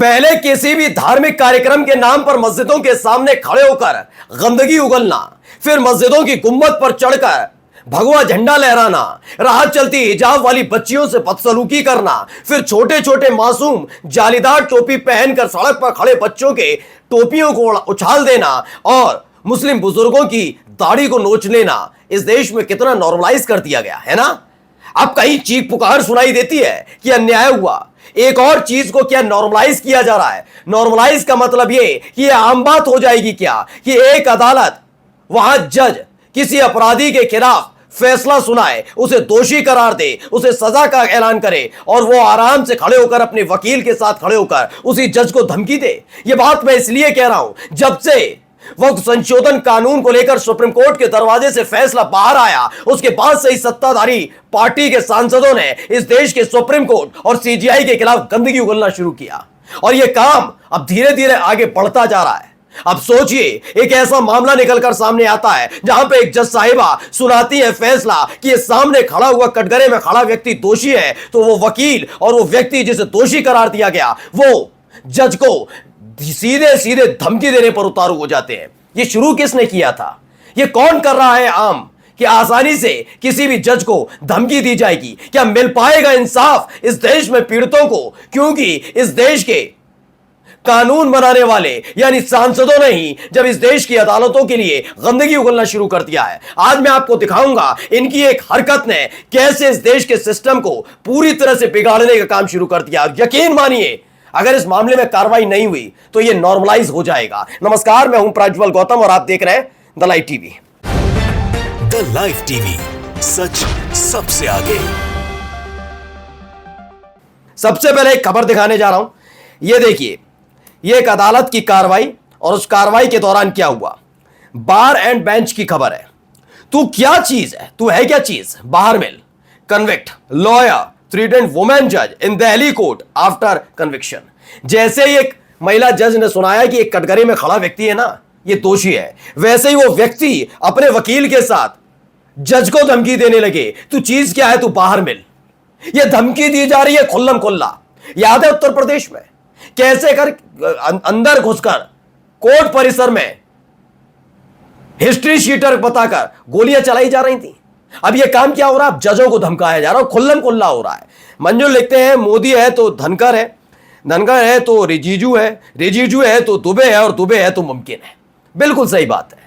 पहले किसी भी धार्मिक कार्यक्रम के नाम पर मस्जिदों के सामने खड़े होकर गंदगी उगलना, फिर मस्जिदों की गुंबद पर चढ़कर भगवा झंडा लहराना, राह चलती हिजाब वाली बच्चियों से बदसलूकी करना, फिर छोटे छोटे मासूम जालीदार टोपी पहनकर सड़क पर खड़े बच्चों के टोपियों को उछाल देना और मुस्लिम बुजुर्गों की दाढ़ी को नोच लेना इस देश में कितना नॉर्मलाइज कर दिया गया है ना। अब कहीं चीख पुकार सुनाई देती है कि अन्याय हुआ, एक और चीज को क्या नॉर्मलाइज किया जा रहा है। नॉर्मलाइज का मतलब ये कि यह आम बात हो जाएगी क्या कि एक अदालत वहां जज किसी अपराधी के खिलाफ फैसला सुनाए, उसे दोषी करार दे, उसे सजा का ऐलान करे और वो आराम से खड़े होकर अपने वकील के साथ खड़े होकर उसी जज को धमकी दे। ये बात मैं इसलिए कह रहा हूं, जब से वक्त संशोधन कानून को लेकर सुप्रीम कोर्ट के दरवाजे से फैसला बाहर आया, उसके बाद से ही सत्ताधारी पार्टी के सांसदों ने इस देश के सुप्रीम कोर्ट और सीजीआई के खिलाफ गंदगी उगलना शुरू किया और यह काम अब धीरे धीरे आगे बढ़ता जा रहा है। अब सोचिए, एक ऐसा मामला निकलकर सामने आता है जहां पे एक जज साहिबा सुनाती है फैसला कि ये सामने खड़ा हुआ कटघरे में खड़ा व्यक्ति दोषी है, तो वो वकील और वो व्यक्ति जिसे दोषी करार दिया गया वो जज को सीधे सीधे धमकी देने पर उतारू हो जाते हैं। ये शुरू किसने किया था? ये कौन कर रहा है आम कि आसानी से किसी भी जज को धमकी दी जाएगी? क्या मिल पाएगा इंसाफ इस देश में पीड़ितों को? क्योंकि इस देश के कानून बनाने वाले यानी सांसदों ने ही जब इस देश की अदालतों के लिए गंदगी उगलना शुरू कर दिया है। आज मैं आपको दिखाऊंगा इनकी एक हरकत ने कैसे इस देश के सिस्टम को पूरी तरह से बिगाड़ने का काम शुरू कर दिया। यकीन मानिए, अगर इस मामले में कार्रवाई नहीं हुई तो यह नॉर्मलाइज हो जाएगा। नमस्कार, मैं हूं प्रज्वल गौतम और आप देख रहे हैं the live TV. The live TV, सच सबसे आगे। सबसे पहले एक खबर दिखाने जा रहा हूं। यह देखिए, यह एक अदालत की कार्रवाई और उस कार्रवाई के दौरान क्या हुआ। बार एंड बेंच की खबर है। तू क्या चीज है, तू है क्या चीज? बाहर मिल। कन्विक्ट लॉयर थ्रीटेंड वुमेन जज इन दिल्ली कोर्ट आफ्टर कन्विक्शन। जैसे ही एक महिला जज ने सुनाया कि एक कटघरे में खड़ा व्यक्ति है ना, ये दोषी है, वैसे ही वो व्यक्ति अपने वकील के साथ जज को धमकी देने लगे, तू चीज क्या है, तू बाहर मिल। ये धमकी दी जा रही है खुल्लम खुल्ला। याद है उत्तर प्रदेश में कैसे कर अंदर घुसकर कोर्ट परिसर में हिस्ट्री शीटर बताकर गोलियां चलाई जा रही थी। अब यह काम क्या हो रहा है? अब जजों को धमकाया जा रहा है, खुल्लम खुल्ला हो रहा है। मंजुल लिखते हैं, मोदी है तो धनखड़ है, धनखड़ है तो रिजिजू है, रिजिजू है तो दुबे है और दुबे है तो मुमकिन है। बिल्कुल सही बात है।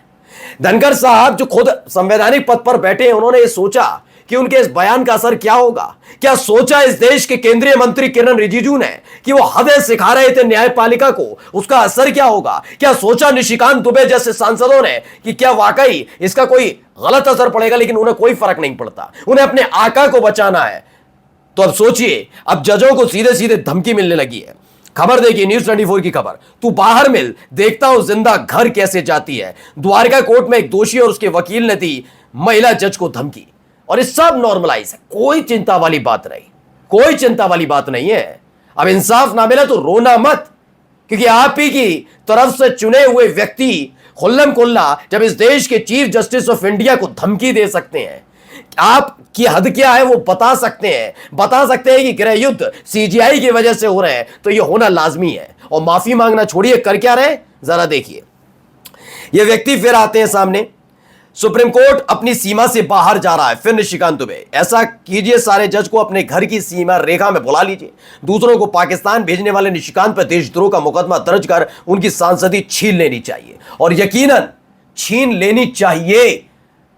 धनखड़ साहब जो खुद संवैधानिक पद पर बैठे हैं, उन्होंने ये सोचा कि उनके इस बयान का असर क्या होगा। क्या सोचा इस देश के केंद्रीय मंत्री किरण रिजिजू ने कि वो हदें सिखा रहे थे न्यायपालिका को, उसका असर क्या होगा? क्या सोचा निशिकांत दुबे जैसे सांसदों ने कि क्या वाकई इसका कोई गलत असर पड़ेगा? लेकिन उन्हें कोई फर्क नहीं पड़ता, उन्हें अपने आका को बचाना है। तो अब सोचिए, अब जजों को सीधे सीधे धमकी मिलने लगी है। खबर देखिए, न्यूज़ 24 की खबर। तू बाहर मिल, देखता हूं जिंदा घर कैसे जाती है। द्वारका कोर्ट में एक दोषी और उसके वकील ने दी महिला जज को धमकी और ये सब नॉर्मलाइज है। कोई चिंता वाली बात नहीं, कोई चिंता वाली बात नहीं है। अब इंसाफ ना मिला तो रोना मत, क्योंकि आप ही की तरफ से चुने हुए व्यक्ति खुल्लम खुल्ला जब इस देश के चीफ जस्टिस ऑफ इंडिया को धमकी दे सकते हैं, आपकी हद क्या है वो बता सकते हैं। बता सकते हैं कि गृह युद्ध सीजीआई की वजह से हो रहे हैं, तो ये होना लाजमी है। और माफी मांगना छोड़िए, कर क्या रहे जरा देखिए। ये व्यक्ति फिर आते हैं सामने। सुप्रीम कोर्ट अपनी सीमा से बाहर जा रहा है, फिर निशिकांत दुबे। ऐसा कीजिए, सारे जज को अपने घर की सीमा रेखा में बुला लीजिए। दूसरों को पाकिस्तान भेजने वाले निशिकांत पर देशद्रोह का मुकदमा दर्ज कर उनकी सांसदी छीन लेनी चाहिए और यकीनन छीन लेनी चाहिए।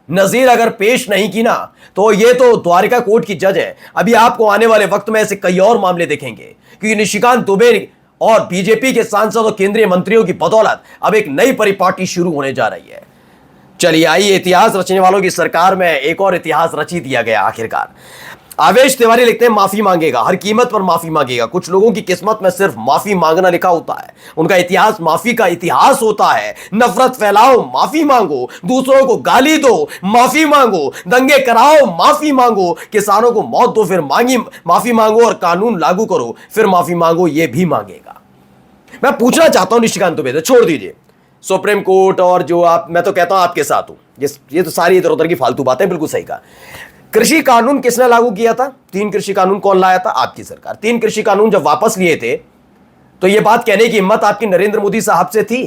नजीर अगर पेश नहीं की ना, तो ये तो द्वारका कोर्ट की जज है। अभी आपको आने वाले वक्त में ऐसे कई और मामले देखेंगे, क्योंकि निशिकांत दुबे और बीजेपी के सांसद और केंद्रीय मंत्रियों की बदौलत अब एक नई परिपाटी शुरू होने जा रही है। चलिए आइए, इतिहास रचने वालों की सरकार में एक और इतिहास रची दिया गया आखिरकार। आवेश तिवारी लिखते हैं, माफी मांगेगा, हर कीमत पर माफी मांगेगा। कुछ लोगों की किस्मत में सिर्फ माफी मांगना लिखा होता है, उनका इतिहास माफी का इतिहास होता है। नफरत फैलाओ, माफी मांगो। दूसरों को गाली दो, माफी मांगो। दंगे कराओ, माफी मांगो। किसानों को मौत दो, फिर माफी मांगो। और कानून लागू करो, फिर माफी मांगो। ये भी मांगेगा। मैं पूछना चाहता हूं निशिकांत दुबे, छोड़ दीजिए सुप्रीम कोर्ट और जो आप, मैं तो कहता हूं आपके साथ हूं, ये तो सारी इधर उधर की फालतू बातें। बिल्कुल सही कहा। कृषि कानून किसने लागू किया था? 3 कृषि कानून कौन लाया था? आपकी सरकार। 3 कृषि कानून जब वापस लिए थे तो यह बात कहने की हिम्मत आपकी नरेंद्र मोदी साहब से थी?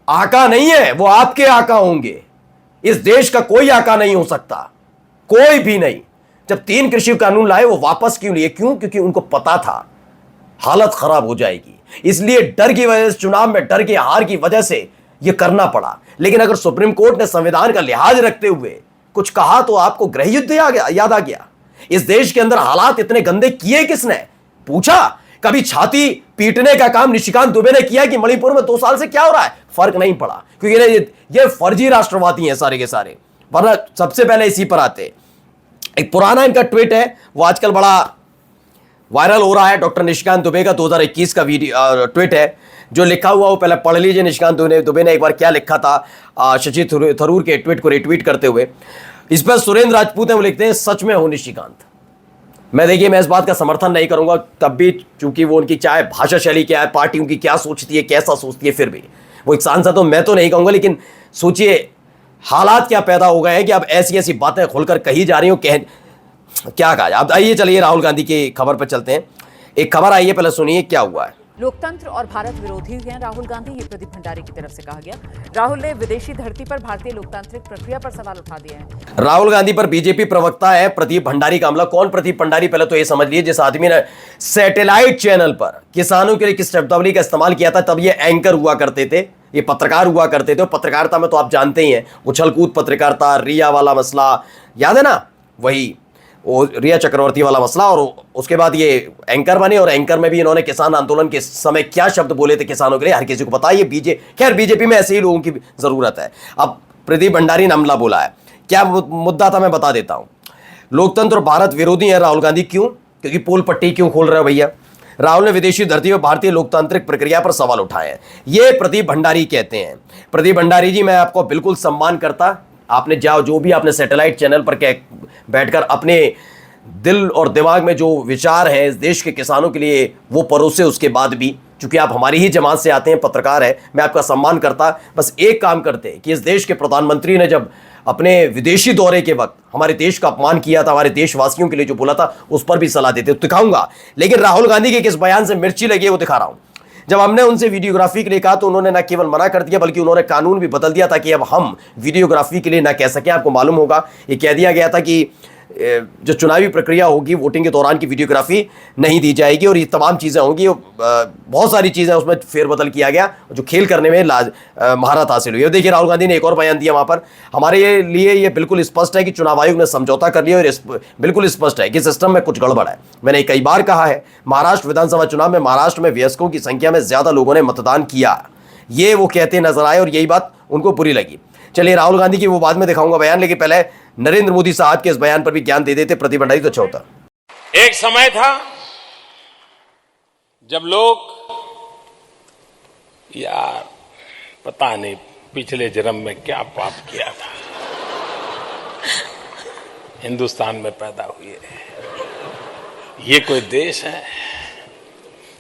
आका नहीं है, वो आपके आका होंगे। इस देश का कोई आका नहीं हो सकता, कोई भी नहीं। जब 3 कृषि कानून लाए वो वापस क्यों लिए? क्यों? क्योंकि उनको पता था हालत खराब हो जाएगी, इसलिए डर की वजह से, चुनाव में डर की हार की वजह से यह करना पड़ा। लेकिन अगर सुप्रीम कोर्ट ने संविधान का लिहाज रखते हुए कुछ कहा तो आपको गृह युद्ध याद आ गया। इस देश के अंदर हालात इतने गंदे किए किसने? पूछा कभी? छाती पीटने का काम निशिकांत दुबे ने किया कि मणिपुर में 2 साल से क्या हो रहा है? फर्क नहीं पड़ा, क्योंकि ये फर्जी राष्ट्रवादी हैं सारे के सारे। वरना सबसे पहले इसी पर आते। एक पुराना इनका ट्वीट है, वो आजकल बड़ा वायरल हो रहा है। डॉक्टर निशिकांत दुबे का 2021 का वीडियो ट्वीट है, जो लिखा हुआ वो पहले पढ़ लीजिए। निशिकांत दुबे ने एक बार क्या लिखा था शशि थरूर के ट्वीट को रिट्वीट करते हुए। इस पर सुरेंद्र राजपूत है, वो लिखते हैं, सच में हो निशिकांत। मैं इस बात का समर्थन नहीं करूंगा, तब भी चूंकि वो उनकी चाहे भाषा शैली क्या है, पार्टी उनकी क्या सोचती है, कैसा सोचती है, फिर भी वो एक सांसद हो, मैं तो नहीं कहूंगा। लेकिन सोचिए हालात क्या पैदा हो गए हैं कि अब ऐसी ऐसी बातें खुलकर कही जा रही हो। क्या कहा जाए? अब आइए चलिए राहुल गांधी की खबर पर चलते हैं। एक खबर आई है, पहले सुनिए क्या हुआ है। लोकतंत्र और भारत विरोधी हैं राहुल गांधी, ये प्रदीप भंडारी की तरफ से कहा गया। राहुल ने विदेशी धरती पर भारतीय लोकतांत्रिक प्रक्रिया पर सवाल उठा दिए हैं। राहुल गांधी पर बीजेपी प्रवक्ता है प्रदीप भंडारी का हमला। कौन प्रदीप भंडारी? पहले तो ये समझ लीजिए, जिस आदमी ने सैटेलाइट चैनल पर किसानों के लिए किस शब्दावली का इस्तेमाल किया था, तब ये एंकर हुआ करते थे, ये पत्रकार हुआ करते थे। पत्रकारिता में तो आप जानते ही हैं, उछल कूद पत्रकारिता, रिया वाला मसला याद है ना, वही वो रिया चक्रवर्ती वाला मसला। और उसके बाद ये एंकर बने, और एंकर में भी इन्होंने किसान आंदोलन के समय क्या शब्द बोले थे किसानों के लिए, हर किसी को पता है। ये खैर बीजेपी में ऐसे ही लोगों की जरूरत है। अब प्रदीप भंडारी ने हमला बोला है, क्या मुद्दा था मैं बता देता हूं। लोकतंत्र और भारत विरोधी है राहुल गांधी। क्यों? क्योंकि पोल पट्टी क्यों खोल रहे हो भैया? राहुल ने विदेशी धरती पर भारतीय लोकतांत्रिक प्रक्रिया पर सवाल उठाए हैं, ये प्रदीप भंडारी कहते हैं। प्रदीप भंडारी जी, मैं आपको बिल्कुल सम्मान करता, आपने जो भी आपने सैटेलाइट चैनल पर बैठकर अपने दिल और दिमाग में जो विचार हैं इस देश के किसानों के लिए वो परोसे, उसके बाद भी चूंकि आप हमारी ही जमात से आते हैं, पत्रकार है, मैं आपका सम्मान करता। बस एक काम करते कि इस देश के प्रधानमंत्री ने जब अपने विदेशी दौरे के वक्त हमारे देश का अपमान किया था, हमारे देशवासियों के लिए जो बोला था, उस पर भी सलाह देते, दिखाऊंगा। लेकिन राहुल गांधी के किस बयान से मिर्ची लगी है वो दिखा रहा हूं। जब हमने उनसे वीडियोग्राफी के लिए कहा तो उन्होंने न केवल मना कर दिया, बल्कि उन्होंने कानून भी बदल दिया ताकि अब हम वीडियोग्राफी के लिए ना कह सकें। आपको मालूम होगा, ये कह दिया गया था कि जो चुनावी प्रक्रिया होगी, वोटिंग के दौरान की वीडियोग्राफी नहीं दी जाएगी, और ये तमाम चीज़ें होंगी। बहुत सारी चीज़ें उसमें फेरबदल किया गया, जो खेल करने में महारत हासिल हुई। देखिए राहुल गांधी ने एक और बयान दिया वहाँ पर, हमारे लिए ये बिल्कुल स्पष्ट है कि चुनाव आयोग ने समझौता कर लिया, और बिल्कुल स्पष्ट है कि सिस्टम में कुछ गड़बड़ है। मैंने कई बार कहा है, महाराष्ट्र विधानसभा चुनाव में महाराष्ट्र में वयस्कों की संख्या में ज़्यादा लोगों ने मतदान किया, ये वो कहते नजर आए, और यही बात उनको बुरी लगी। चलिए राहुल गांधी की वो बाद में दिखाऊंगा बयान, लेकिन पहले नरेंद्र मोदी साहब के इस बयान पर भी ज्ञान दे देते प्रदीप भंडारी तो अच्छा होता। एक समय था जब लोग, यार पता नहीं पिछले जन्म में क्या पाप किया था, हिंदुस्तान में पैदा हुए, ये कोई देश है,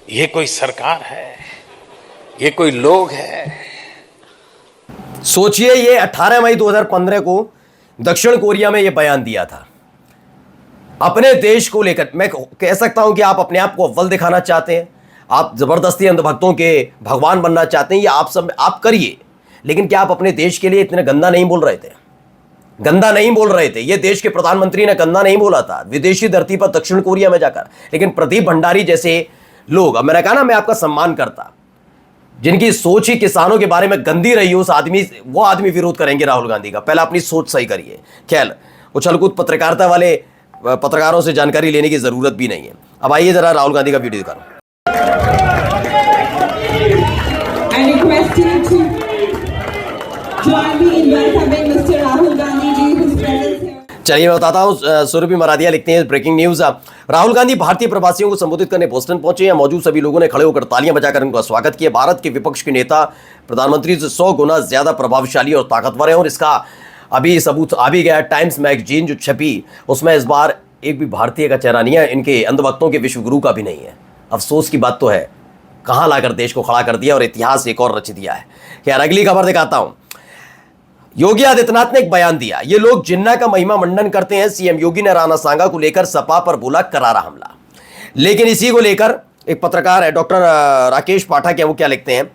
ये कोई सरकार है, ये कोई लोग है। सोचिए, ये 18 मई 2015 को दक्षिण कोरिया में ये बयान दिया था अपने देश को लेकर। मैं कह सकता हूं कि आप अपने आप को अव्वल दिखाना चाहते हैं, आप जबरदस्ती अंधभक्तों के भगवान बनना चाहते हैं, ये आप सब आप करिए, लेकिन क्या आप अपने देश के लिए इतने गंदा नहीं बोल रहे थे? गंदा नहीं बोल रहे थे। ये देश के प्रधानमंत्री ने गंदा नहीं बोला था विदेशी धरती पर दक्षिण कोरिया में जाकर। लेकिन प्रदीप भंडारी जैसे लोग, अब मैंने कहा ना, मैं आपका सम्मान करता, जिनकी सोच ही किसानों के बारे में गंदी रही हो, वो आदमी विरोध करेंगे राहुल गांधी का। पहले अपनी सोच सही करिए। खैर, उछलकूद पत्रकारिता वाले पत्रकारों से जानकारी लेने की जरूरत भी नहीं है। अब आइए जरा राहुल गांधी का वीडियो दिखाऊं। चलिए मैं बताता हूं। सुरभि मरादिया लिखते हैं, ब्रेकिंग न्यूज, राहुल गांधी भारतीय प्रवासियों को संबोधित करने बोस्टन पहुंचे। यहाँ मौजूद सभी लोगों ने खड़े होकर तालियां बजाकर उनका स्वागत किया। भारत के विपक्ष के नेता प्रधानमंत्री से 100 गुना ज्यादा प्रभावशाली और ताकतवर है, और इसका अभी सबूत आ भी गया। टाइम्स मैगजीन जो छपी, उसमें इस बार एक भी भारतीय का चेहरा नहीं है, इनके अंधभक्तों के विश्व गुरु का भी नहीं है। अफसोस की बात तो है, कहाँ लाकर देश को खड़ा कर दिया और इतिहास एक और रच दिया है। खैर, अगली खबर दिखाता हूं। योगी आदित्यनाथ ने एक बयान दिया, ये लोग जिन्ना का महिमा मंडन करते हैं। सीएम योगी ने राणा सांगा को लेकर सपा पर बोला करारा हमला। लेकिन इसी को लेकर एक पत्रकार है डॉक्टर राकेश पाठक है, वो क्या लिखते हैं,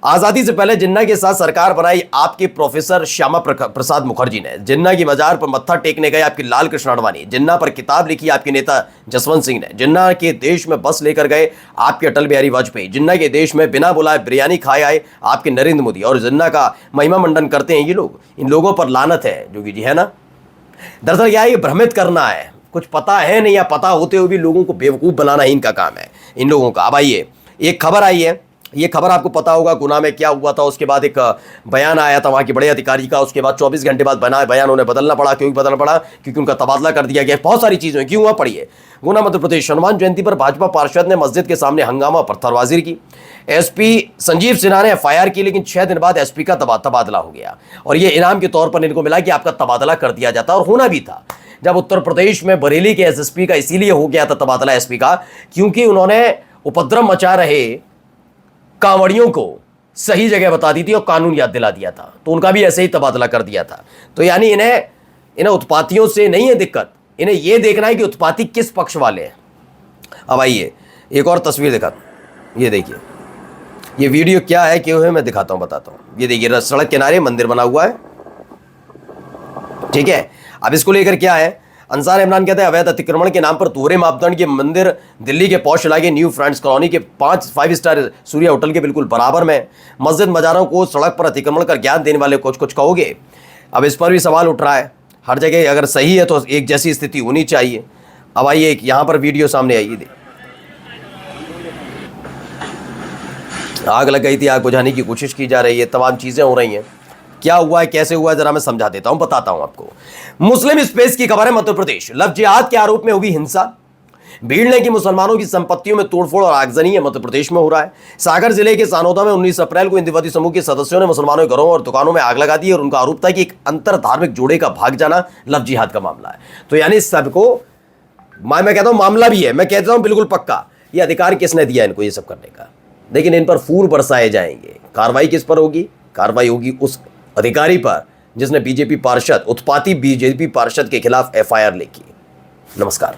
आजादी से पहले जिन्ना के साथ सरकार बनाई आपके प्रोफेसर श्यामा प्रसाद मुखर्जी ने, जिन्ना की मजार पर मत्था टेकने गए आपके लाल कृष्ण आडवाणी, जिन्ना पर किताब लिखी आपके नेता जसवंत सिंह ने, जिन्ना के देश में बस लेकर गए आपके अटल बिहारी वाजपेयी, जिन्ना के देश में बिना बुलाए बिरयानी खाए आए आपके नरेंद्र मोदी, और जिन्ना का महिमा मंडन करते हैं ये लोग। इन लोगों पर लानत है जोगी जी, है ना। दरअसल क्या है, ये भ्रमित करना है, कुछ पता है नहीं या पता होते हुए भी लोगों को बेवकूफ़ बनाना ही इनका काम है इन लोगों का। अब आइए, एक खबर आई है, ये खबर आपको पता होगा गुना में क्या हुआ था। उसके बाद एक बयान आया था वहाँ के बड़े अधिकारी का, उसके बाद 24 घंटे बाद बयान उन्हें बदलना पड़ा। क्यों बदलना पड़ा? क्योंकि उनका तबादला कर दिया गया। बहुत सारी चीज़ें क्यों हुआ, पढ़िए। गुना मध्य प्रदेश, हनुमान जयंती पर भाजपा पार्षद ने मस्जिद के सामने हंगामा पत्थरबाजी की। एसपी संजीव सिन्हा ने एफआईआर की, लेकिन 6 दिन बाद एसपी का तबादला हो गया और ये इनाम के तौर पर इनको मिला कि आपका तबादला कर दिया जाता, और होना भी था। जब उत्तर प्रदेश में बरेली के एसएसपी का इसीलिए हो गया था तबादला एसपी का, क्योंकि उन्होंने उपद्रव मचा रहे कांवड़ियों को सही जगह बता दी थी और कानून याद दिला दिया था, तो उनका भी ऐसे ही तबादला कर दिया था। तो यानी इन्हें उत्पातियों से नहीं है दिक्कत, इन्हें यह देखना है कि उत्पाती किस पक्ष वाले हैं। अब आइए एक और तस्वीर दिखा, ये देखिए, ये वीडियो क्या है क्यों है मैं दिखाता हूं, बताता हूं। ये देखिए, सड़क किनारे मंदिर बना हुआ है, ठीक है। अब इसको लेकर क्या है, अंसार इमरान कहते हैं अवैध अतिक्रमण के नाम पर दोहरे मापदंड के मंदिर दिल्ली के पौष इलाके न्यू फ्रेंड्स कॉलोनी के 5 स्टार सूर्या होटल के बिल्कुल बराबर में मस्जिद मजारों को सड़क पर अतिक्रमण कर ज्ञान देने वाले कुछ कहोगे। अब इस पर भी सवाल उठ रहा है। हर जगह अगर सही है तो एक जैसी स्थिति होनी चाहिए। अब आइए यहाँ पर वीडियो सामने आई, आग लग गई थी, आग बुझाने की कोशिश की जा रही है, तमाम चीज़ें हो रही हैं। क्या हुआ है, कैसे हुआ है, जरा मैं समझा देता हूं, बताता हूं आपको। मुस्लिम स्पेस की खबर है, मध्य प्रदेश लव जिहाद के आरोप में हुई हिंसा, भीड़ ने की मुसलमानों की संपत्तियों में तोड़फोड़ और आगजनी है मध्य प्रदेश में हो रहा है। सागर जिले के सानोदा में 19 अप्रैल को हिंदुवादी समूह के सदस्यों ने मुसलमानों के घरों और दुकानों में आग लगा दी और उनका आरोप था कि एक अंतर धार्मिक जोड़े का भाग जाना लव जिहाद का मामला है। तो यानी सबको मैं कहता हूं मामला भी है, मैं कहता हूं बिल्कुल पक्का। ये अधिकार किसने दिया इनको ये सब करने का? लेकिन इन पर फूल बरसाए जाएंगे। कार्रवाई किस पर होगी? कार्रवाई होगी उस अधिकारी पर जिसने बीजेपी पार्षद, उत्पाती बीजेपी पार्षद के खिलाफ एफआईआर लिखी। नमस्कार।